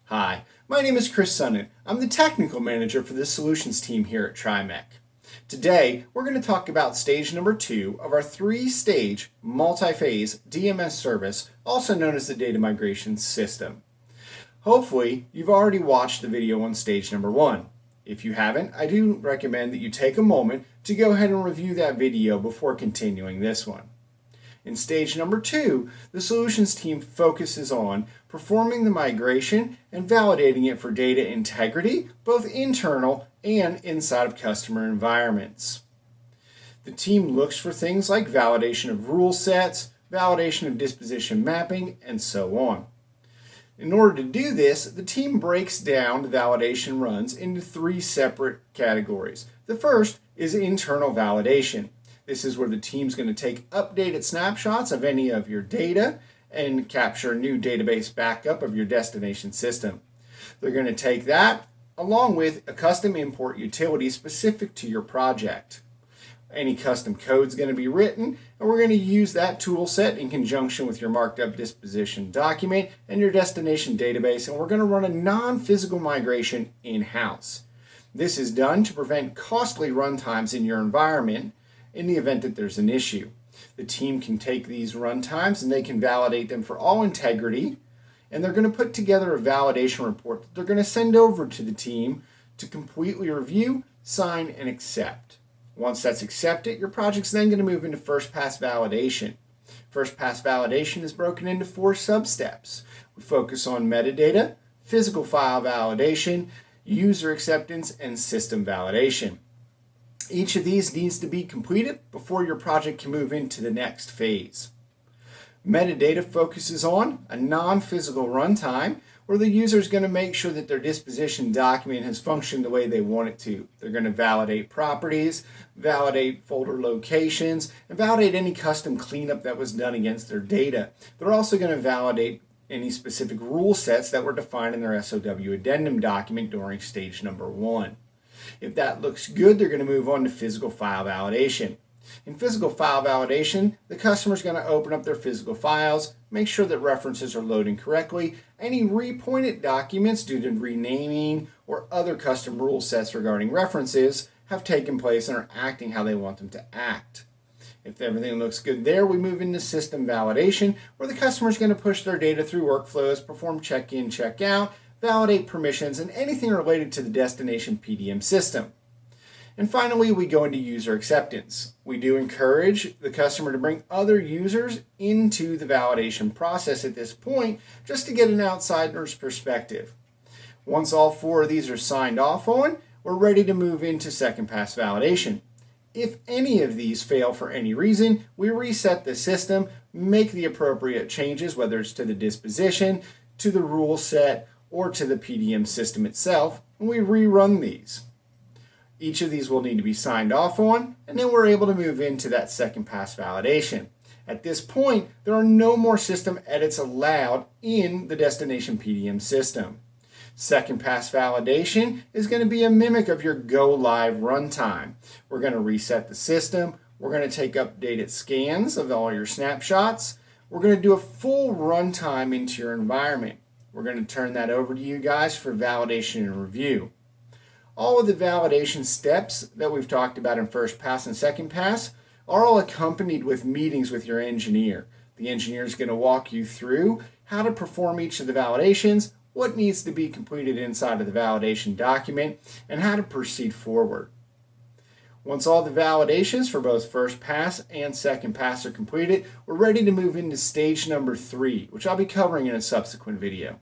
Hi, my name is Chris Sonnen. I'm the technical manager for the solutions team here at TriMech. Today, we're going to talk about stage number 2 of our 3-stage multi-phase DMS service, also known as the data migration system. Hopefully, you've already watched the video on stage number 1. If you haven't, I do recommend that you take a moment to go ahead and review that video before continuing this one. In stage number 2, the solutions team focuses on performing the migration and validating it for data integrity, both internal and inside of customer environments. The team looks for things like validation of rule sets, validation of disposition mapping, and so on. In order to do this, the team breaks down the validation runs into 3 separate categories. The first is internal validation. This is where the team's going to take updated snapshots of any of your data and capture a new database backup of your destination system. They're going to take that along with a custom import utility specific to your project. Any custom code is going to be written, and we're going to use that tool set in conjunction with your marked up disposition document and your destination database, and we're going to run a non-physical migration in-house. This is done to prevent costly runtimes in your environment in the event that there's an issue. The team can take these runtimes and they can validate them for all integrity, and they're going to put together a validation report that they're going to send over to the team to completely review, sign, and accept. Once that's accepted, your project's then going to move into first pass validation. First pass validation is broken into 4 sub-steps. We focus on metadata, physical file validation, user acceptance, and system validation. Each of these needs to be completed before your project can move into the next phase. Metadata focuses on a non-physical runtime where the user is going to make sure that their disposition document has functioned the way they want it to. They're going to validate properties, validate folder locations, and validate any custom cleanup that was done against their data. They're also going to validate any specific rule sets that were defined in their SOW addendum document during stage number 1. If that looks good, they're going to move on to physical file validation. In physical file validation, the customer is going to open up their physical files, make sure that references are loading correctly. Any repointed documents due to renaming or other custom rule sets regarding references have taken place and are acting how they want them to act. If everything looks good there, we move into system validation, where the customer is going to push their data through workflows, perform check-in, check-out, validate permissions, and anything related to the destination PDM system. And finally, we go into user acceptance. We do encourage the customer to bring other users into the validation process at this point, just to get an outsider's perspective. Once all 4 of these are signed off on, we're ready to move into second pass validation. If any of these fail for any reason, we reset the system, make the appropriate changes, whether it's to the disposition, to the rule set, or to the PDM system itself, and we rerun these. Each of these will need to be signed off on, and then we're able to move into that second pass validation. At this point, there are no more system edits allowed in the destination PDM system. Second pass validation is going to be a mimic of your go live runtime. We're going to reset the system, we're going to take updated scans of all your snapshots, we're going to do a full runtime into your environment. We're going to turn that over to you guys for validation and review. All of the validation steps that we've talked about in first pass and second pass are all accompanied with meetings with your engineer. The engineer is going to walk you through how to perform each of the validations, what needs to be completed inside of the validation document, and how to proceed forward. Once all the validations for both first pass and second pass are completed, we're ready to move into stage number 3, which I'll be covering in a subsequent video.